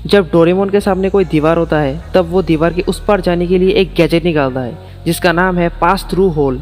जब डोरेमोन के सामने कोई दीवार होता है तब वो दीवार के उस पार जाने के लिए एक गैजेट निकालता है जिसका नाम है पास थ्रू होल।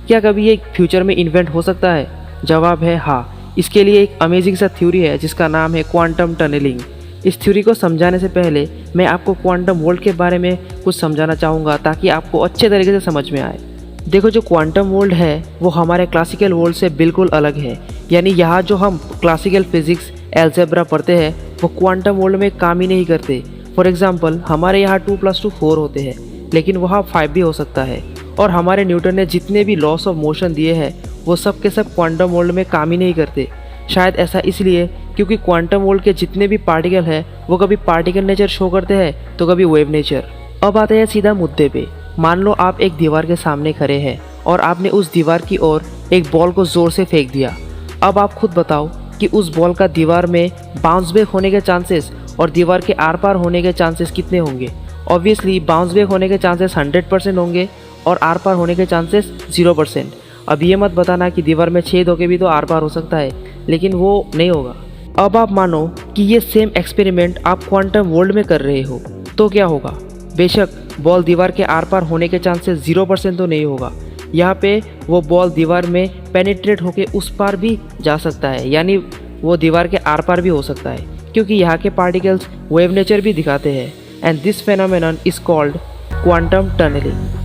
क्या कभी ये फ्यूचर में इन्वेंट हो सकता है? जवाब है हाँ। इसके लिए एक अमेजिंग सा थ्योरी है जिसका नाम है क्वांटम टनलिंग। इस थ्योरी को समझाने से पहले मैं आपको क्वांटम वर्ल्ड के बारे में कुछ समझाना चाहूँगा ताकि आपको अच्छे तरीके से समझ में आए। देखो, जो क्वांटम वर्ल्ड है वो हमारे क्लासिकल वर्ल्ड से बिल्कुल अलग है। यानी यहाँ जो हम क्लासिकल फिजिक्स एल्जेब्रा पढ़ते हैं वो क्वांटम वर्ल्ड में काम ही नहीं करते। फॉर एग्जांपल, हमारे यहाँ 2+2 4 होते हैं, लेकिन वहाँ 5 भी हो सकता है। और हमारे न्यूटन ने जितने भी लॉस ऑफ मोशन दिए हैं वो सब के सब क्वांटम वर्ल्ड में काम ही नहीं करते। शायद ऐसा इसलिए क्योंकि क्वांटम वर्ल्ड के जितने भी पार्टिकल हैं वो कभी पार्टिकल नेचर शो करते हैं तो कभी वेव नेचर। अब आते हैं सीधा मुद्दे पे। मान लो आप एक दीवार के सामने खड़े हैं और आपने उस दीवार की ओर एक बॉल को ज़ोर से फेंक दिया। अब आप खुद बताओ कि उस बॉल का दीवार में बाउंस बैक होने के चांसेस और दीवार के आर पार होने के चांसेस कितने होंगे? ऑब्वियसली बाउंस बैक होने के चांसेस 100% होंगे और आर पार होने के चांसेस 0%। अब ये मत बताना कि दीवार में छेद होके भी तो आर पार हो सकता है, लेकिन वो नहीं होगा। अब आप मानो कि ये सेम एक्सपेरिमेंट आप क्वांटम वर्ल्ड में कर रहे हो, तो क्या होगा? बेशक बॉल दीवार के आर पार होने के चांसेस 0% तो नहीं होगा। यहाँ पे वो बॉल दीवार में पेनिट्रेट होके उस पार भी जा सकता है, यानी वो दीवार के आर पार भी हो सकता है, क्योंकि यहाँ के पार्टिकल्स वेव नेचर भी दिखाते हैं। And this phenomenon is called quantum tunnelling.